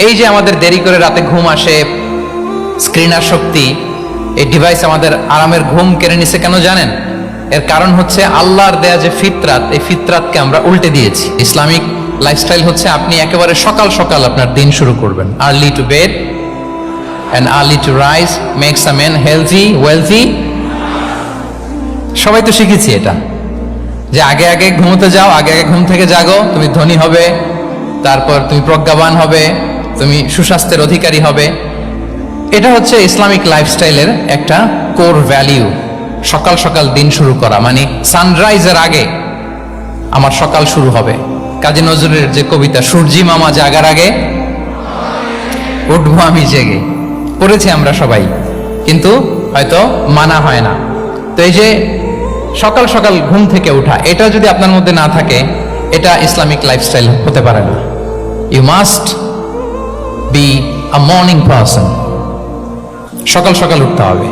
এই যে আমাদের দেরি করে রাতে ঘুম আসে, স্ক্রিনার শক্তি, এই ডিভাইস আমাদের আরামের ঘুম কেড়ে নিছে কেন জানেন? এর কারণ হচ্ছে আল্লাহর দেয়া যে ফিতরাত, এই ফিতরাতকে আমরা উল্টে দিয়েছি। ইসলামিক লাইফস্টাইল হচ্ছে আপনি একেবারে সকাল সকাল আপনার দিন শুরু করবেন। Early to bed and early to rise makes a man healthy wealthy. সবাই তো শিখেছি এটা, যে আগে আগে ঘুমোতে যাও, আগে আগে ঘুম থেকে জাগো, তুমি ধনী হবে, তারপর তুমি প্রজ্ঞাবান হবে, তুমি সুস্বাস্থ্যের অধিকারী হবে। এটা হচ্ছে ইসলামিক লাইফস্টাইলের একটা কোর ভ্যালিউ। সকাল সকাল দিন শুরু করা মানে সানরাইজের আগে আমার সকাল শুরু হবে। কাজী নজরুলের যে কবিতা, সূর্যি মামা জাগার আগে উঠবো আমি জেগে, পড়েছি আমরা সবাই, কিন্তু হয়তো মানা হয় না। তো এই যে সকাল সকাল ঘুম থেকে ওঠা, এটা যদি আপনার মধ্যে না থাকে, এটা ইসলামিক লাইফস্টাইল হতে পারে না। You must be a morning person. সকাল সকাল উঠতে হবে।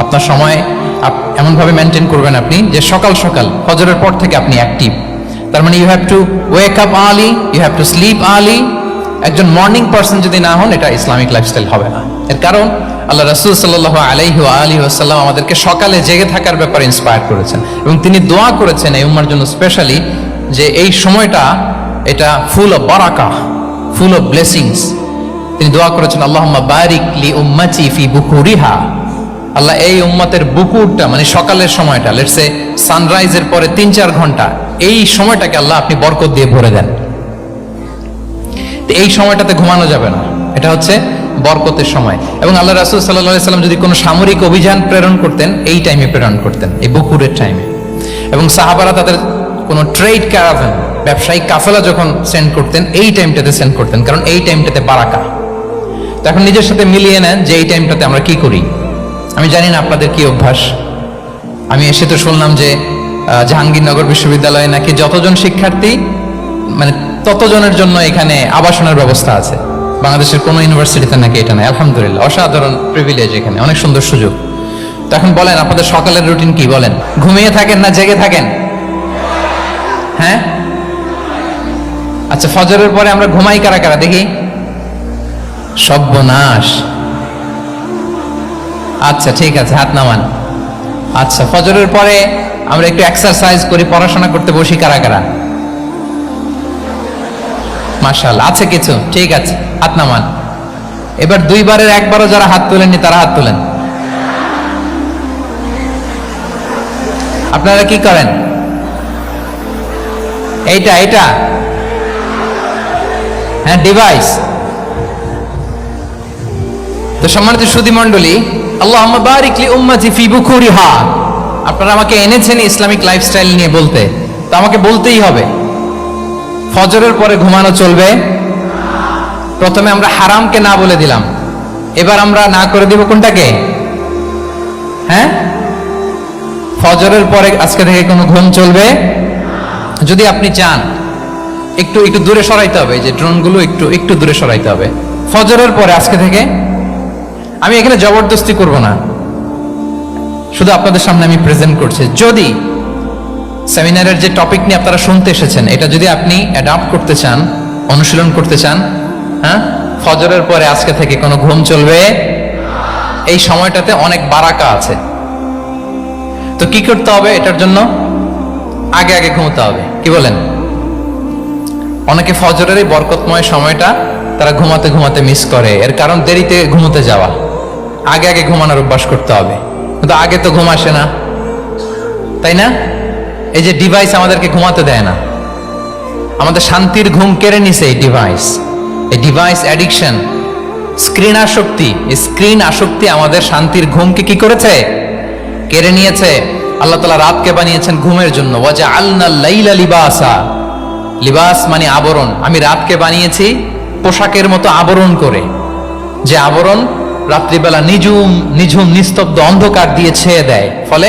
আপনার সময় এমনভাবে মেনটেন করবেন আপনি যে সকাল সকাল ফজরের পর থেকে আপনি অ্যাক্টিভ। তার মানে you have to wake up early, you have to sleep early. একজন মর্নিং পারসন যদি না হন, এটা ইসলামিক লাইফস্টাইল হবে না। এর কারণ আল্লাহ রাসূল সাল্লাল্লাহু আলাইহি ওয়া আলিহি ওয়াসাল্লাম আমাদেরকে সকালে জেগে থাকার ব্যাপারে ইন্সপায়ার করেছেন, এবং তিনি দোয়া করেছেন এই উম্মার জন্য স্পেশালি, যে এই সময়টা এটা ফুল অফ বারাকাহ, ফুল অফ ব্লেসিংস। তিনি দোয়া করেছেন, আল্লাহুম্মা বারিক লি উম্মতি ফি বুকুরিহা। আল্লাহ এই উম্মতের বুকুরটা মানে সকালের সময়টা, লেটস সে সানরাইজের পরে ৩-৪ ঘন্টা, এই সময়টাকে আল্লাহ আপনি বরকত দিয়ে ভরে দেন। এই সময়টাতে ঘুমানো যাবে না, এটা হচ্ছে বরকতের সময়। এবং আল্লাহ রাসূল সাল্লাল্লাহু আলাইহি সাল্লাম যদি কোনো সামরিক অভিযান প্রেরণ করতেন, এই টাইমে প্রেরণ করতেন, এই বকুরের টাইমে। এবং সাহাবারা তাদের কোনো ট্রেড ক্যারাভান, ব্যবসায়িক কাফেলা যখন সেন্ড করতেন, এই টাইমটাতে সেন্ড করতেন, কারণ এই টাইমটাতে বারাকা। তো এখন নিজের সাথে মিলিয়ে নেন যে এই টাইমটাতে আমরা কি করি। আমি জানি না আপনাদের কি অভ্যাস। আমি এসে তো শুনলাম যে জাহাঙ্গীরনগর বিশ্ববিদ্যালয়ে নাকি যতজন শিক্ষার্থী, মানে ততজনের জন্য এখানে আবাসনের ব্যবস্থা আছে। বাংলাদেশের কোনো ইউনিভার্সিটিতে নাকি এটা নাই। আলহামদুলিল্লাহ, অসাধারণ প্রিভিলেজ, এখানে অনেক সুন্দর সুযোগ। তো এখন বলেন, আপনাদের সকালের রুটিন কি? বলেন, ঘুমিয়ে থাকেন না জেগে থাকেন? হ্যাঁ, আচ্ছা, ফজরের পরে আমরা ঘুমাই কারা কারা দেখি? সর্বনাশ। আচ্ছা ঠিক আছে, হাত নামান। আচ্ছা, ফজরের পরে আমরা একটু এক্সারসাইজ করি, পড়াশোনা করতে বসি কারা কারা? মাশাআল্লাহ, আছে কিছু, ঠিক আছে, হাত নামান। এবার 2 বারের 1 বারও যারা হাত তোলেননি তারা হাত তোলেন। আপনারা কি করেন? এইটা এইটা হ্যাঁ, ডিভাইস। তো সম্মানিত সুধী মণ্ডলী, আল্লাহুম্মা বারিক লি উম্মতি ফি বুকুরিহা। আপনারা আমাকে এনেছেন ইসলামিক লাইফস্টাইল নিয়ে বলতে, তো আমাকে বলতেই হবে ফজরের পরে ঘুমানো চলবে। প্রথমে আমরা হারামকে না বলে দিলাম, এবার আমরা না করে দিব কোনটাকে? হ্যাঁ, ফজরের পরে আজকে থেকে কোনো ঘুম চলবে। যদি আপনি চান, একটু একটু দূরে সরাইতে হবে, যে ড্রোনগুলো একটু দূরে সরাইতে হবে। ফজরের পরে আজকে থেকে আমি এখানে জবরদস্তি করব না, শুধু আপনাদের সামনে আমি প্রেজেন্ট করছি। যদি সেমিনারের যে টপিক নিয়ে আপনারা শুনতে এসেছেন, এটা যদি আপনি অ্যাডাপ্ট করতে চান, অনুশীলন করতে চান, হ্যাঁ, ফজরের পরে আজকে থেকে কোনো ঘুম চলবে। এই সময়টাতে অনেক বারাকা আছে। তো কি করতে হবে? এটার জন্য আগে আগে ঘুমোতে হবে। কি বলেন? অনেকে ফজরের এই বরকতময় সময়টা তারা ঘুমাতে ঘুমাতে মিস করে। এর কারণ দেরিতে ঘুমোতে যাওয়া। আগে আগে ঘুমানোর অভ্যাস করতে হবে। কিন্তু আগে তো ঘুম আসে না, তাই না? এই যে ডিভাইস আমাদেরকে ঘুমাতে দেয় না, আমাদের শান্তির ঘুম কেড়ে নিছে এই ডিভাইস। এই ডিভাইস অ্যাডিকশন, স্ক্রিন আসক্তি, এই স্ক্রিন আসক্তি আমাদের শান্তির ঘুমকে কি করেছে? কেড়ে নিয়েছে। আল্লাহ তাআলা রাতকে বানিয়েছেন ঘুমের জন্য। ওয়াজআলনাল লাইলা লিবাসা। লিবাস মানে আবরণ। আমি রাতকে বানিয়েছি পোশাকের মতো আবরণ করে, যে আবরণ রাত্রিবেলা নিঝুম নিস্তব্ধ অন্ধকার দিয়ে ছেয়ে দেয়। ফলে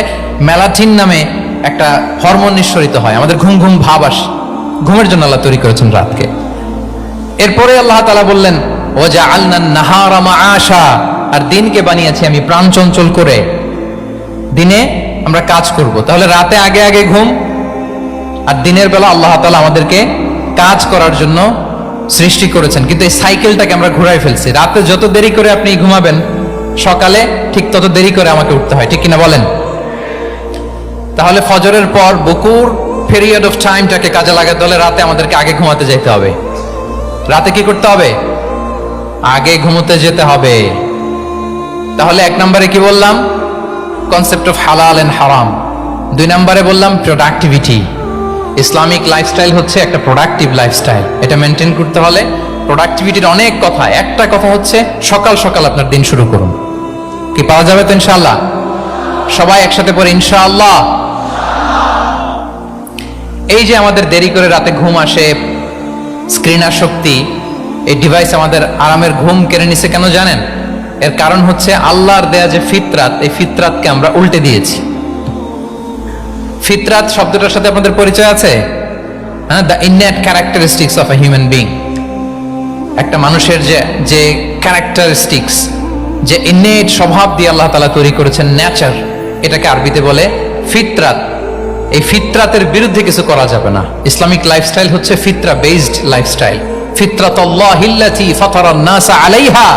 মেলাটিন নামে একটা হরমোন নিঃসরিত হয়, আমাদের ঘুম ঘুম ভাব আসে। ঘুমের জন্য আল্লাহ তৈরি করেছেন রাতকে। এরপরে আল্লাহ তাআলা বললেন, ওয়াজআলনান নাহারা মাআশা। আর দিনকে বানিয়েছি আমি প্রাণ চঞ্চল করে, দিনে আমরা কাজ করব। তাহলে রাতে আগে আগে ঘুম, আর দিনের বেলা আল্লাহ তাআলা আমাদেরকে কাজ করার জন্য সৃষ্টি করেছেন, কিন্তু এই সাইকেলটাকে আমরা ঘুরাই ফেলছি। রাতে যত দেরি করে আপনি ঘুমাবেন, সকালে ঠিক তত দেরি করে আমাকে উঠতে হয়, ঠিক কিনা বলেন? তাহলে ফজরের পর বকুর পিরিয়ড অফ টাইমটাকে কাজে লাগাতে হলে রাতে আমাদেরকে আগে ঘুমাতে যেতে হবে। রাতে কি করতে হবে? আগে ঘুমোতে যেতে হবে। তাহলে 1 নম্বরে কি বললাম? কনসেপ্ট অফ হালাল এন্ড হারাম। 2 নম্বরে বললাম প্রোডাক্টিভিটি। ইসলামিক লাইফস্টাইল হচ্ছে একটা প্রোডাক্টিভ লাইফস্টাইল। এটা মেনটেন করতে হলে প্রোডাক্টিভিটির অনেক কথা। একটা কথা হচ্ছে সকাল সকাল আপনার দিন শুরু করুন। কি পাওয়া যাবে তো ইনশাআল্লাহ? সবাই একসাথে পড়ে ইনশাআল্লাহ। এই যে আমাদের দেরি করে রাতে ঘুম আসে, স্ক্রিন আসক্তি, এই ডিভাইস আমাদের আরামের ঘুম কেড়ে নিছে কেন জানেন? এর কারণ হচ্ছে আল্লাহর দেয়া যে ফিতরাত, এই ফিতরাতকে আমরা উল্টে দিয়েছি। ফিতরাত শব্দটার সাথে আপনাদের পরিচয় আছে? হ্যাঁ, the innate characteristics of a human being. একটা মানুষের যে ক্যারেক্টারিস্টিক্স, যে ইননেট স্বভাব দিয়ে আল্লাহ তাআলা তৈরি করেছেন, নেচার, এটাকে আরবিতে বলে ফিতরাত। এই ফিতরাতের বিরুদ্ধে কিছু করা যাবে না। ইসলামিক লাইফস্টাইল হচ্ছে ফিতরা বেসড লাইফস্টাইল। ফিতরাতুল্লাহিল্লাতী ফাতারান নাসা আলাইহা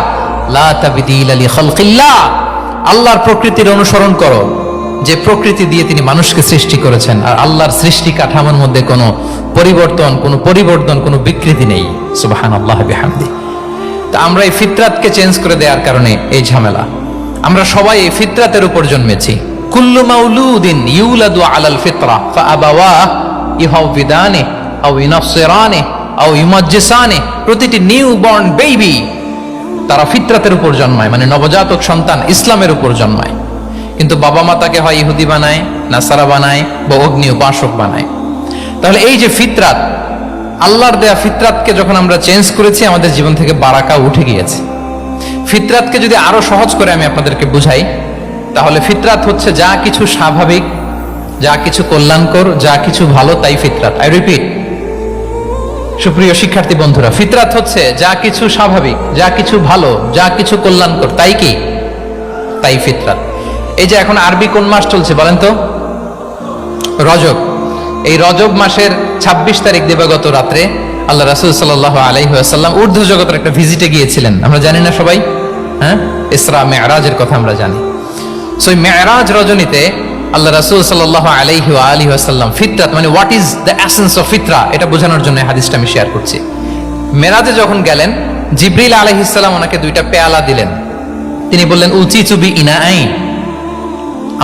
লা তাবদীলা লিখালকিল্লাহ। আল্লাহর প্রকৃতির অনুসরণ করো, যে প্রকৃতি দিয়ে তিনি মানুষকে সৃষ্টি করেছেন। আর আল্লাহর সৃষ্টি কাঠামোর মধ্যে কোনো পরিবর্তন, কোনো বিকৃতি নেই। সুবহানাল্লাহ বিহামদি। তো আমরা এই ফিতরাতকে চেঞ্জ করে দেওয়ার কারণে এই ঝামেলা। আমরা সবাই এই ফিতরাতের উপর জন্মেছি। কুল্লু মাউলুদিন ইউলাদু আলাল ফিতরা ফাআবাওয়াহু ইউহাউবিদানি আও ইউনাসসিরানি আও ইউমাজ্জিসানি। প্রতিটি নিউ বর্ন বেবি তারা ফিতরাতের উপর জন্মায়, মানে নবজাতক সন্তান ইসলামের উপর জন্মায়। কিন্তু বাবা মা তাকে হয় ইহুদি বানায়, নাসারা বানায় বা অগ্নি উপাসক বানায়। তাহলে এই যে ফিতরাত, আল্লাহর দেয়া ফিতরাতকে যখন আমরা চেঞ্জ করেছি, আমাদের জীবন থেকে বারাকা উঠে গিয়েছে। ফিতরাতকে যদি আরো সহজ করে আমি আপনাদেরকে বুঝাই, তাহলে ফিতরাত হচ্ছে যা কিছু স্বাভাবিক, যা কিছু কল্যাণকর, যা কিছু ভালো, তাই ফিতরাত। আই রিপিট, সুপ্রিয় শিক্ষার্থী বন্ধুরা, ফিতরাত হচ্ছে যা কিছু স্বাভাবিক, যা কিছু ভালো, যা কিছু কল্যাণকর, তাই কি? তাই ফিতরাত। এই যে এখন আরবি কোন মাস চলছে বলেন তো? রজব। এই রজব মাসের 26 তারিখ দিবাগত রাত্রে আল্লাহ রাসূল সাল্লাল্লাহু আলাইহি ওয়াসাল্লাম ঊর্ধ্ব জগতের একটা ভিজিটে গিয়েছিলেন। আমরা জানি না সবাই? হ্যাঁ, ইসরা মেরাজের কথা আমরা জানি। সো এই মেরাজ রজনীতে আল্লাহ রাসূল সাল্লাল্লাহু আলাইহি ওয়া আলিহি ওয়াসাল্লাম ফিতরাত, মানে what is the essence of ফিতরা, এটা বোঝানোর জন্য হাদিসটা আমি শেয়ার করছি। মেরাজে যখন গেলেন, জিবরিল আলাইহিস সালাম ওনাকে 2টা পেয়ালা দিলেন। তিনি বললেন, উচিতু বি ইনাআইন,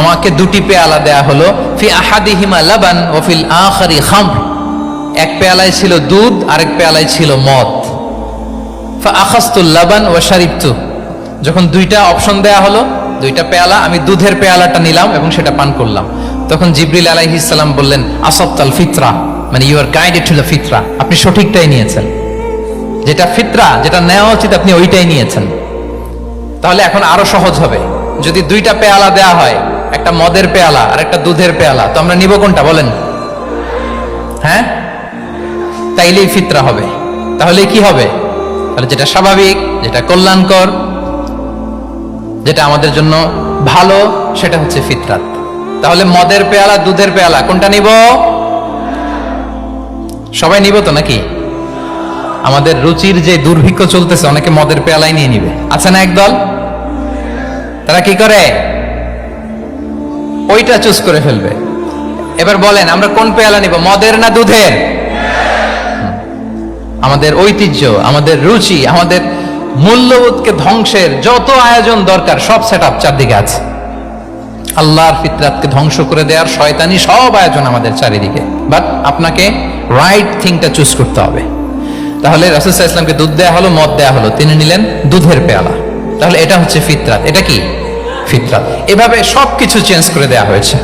আমাকে 2টি পেয়ালা দেয়া হলো। ফি আহাদিহিমা লাবান ওয়া ফিল আখারি খামর। এক পেয়ালায় ছিল দুধ, আরেক পেয়ালায় ছিল মদ। ফা আখাযতুল লাবান ওয়া শারিবতু। যখন 2টা অপশন দেয়া হলো, 2টা পেয়ালা, আমি দুধের পেয়ালাটা নিলাম এবং সেটা পান করলাম। তখন জিবরিল আলাইহিস সালাম বললেন, আসাবতাল ফিতরা, মানে you are guided to the ফিতরা, আপনি সঠিকটাই নিয়েছেন। যেটা ফিতরা, যেটা নেওয়া উচিত, আপনি ওইটাই নিয়েছেন। তাহলে এখন আরো সহজ হবে। যদি 2টা পেয়ালা দেয়া হয়, একটা মদের পেয়ালা আর একটা দুধের পেয়ালা, তো আমরা নিব কোনটা বলেন? হ্যাঁ, তাইলেই ফিতরা হবে। তাহলে কি হবে? তাহলে যেটা স্বাভাবিক, যেটা কল্যাণকর, যেটা আমাদের জন্য ভালো, সেটা হচ্ছে ফিতরাত। তাহলে মদের পেয়ালা, দুধের পেয়ালা, কোনটা নিব? সবাই নিব তো নাকি? আমাদের রুচির যে দুর্ভিক্ষ চলতেছে, অনেকে মদের পেয়ালাই নিয়ে নিবে। আছে না একদল? তারা কি করে? ওইটা চুজ করে ফেলবে। এবার বলেন, আমরা কোন পেয়ালা নিব, মদের না দুধের? আমাদের ঐতিহ্য, আমাদের রুচি, আমাদের মূল্যবোধকে ধ্বংসের যত আয়োজন দরকার, সব সেটআপ চারদিকে আছে। আল্লাহর ফিতরাতকে ধ্বংস করে দেওয়ার শয়তানি সব আয়োজন আমাদের চারিদিকে। বাট আপনাকে রাইট থিংটা চুজ করতে হবে। তাহলে রাসূল সাল্লাল্লাহু আলাইহি ওয়াসাল্লামকে দুধ দেয়া হলো, মদ দেয়া হলো, তিনি নিলেন দুধের পেয়ালা। তাহলে এটা হচ্ছে ফিতরাত। এটা কি? ফিতরাত। এভাবে সবকিছু চেঞ্জ করে দেয়া হয়েছে।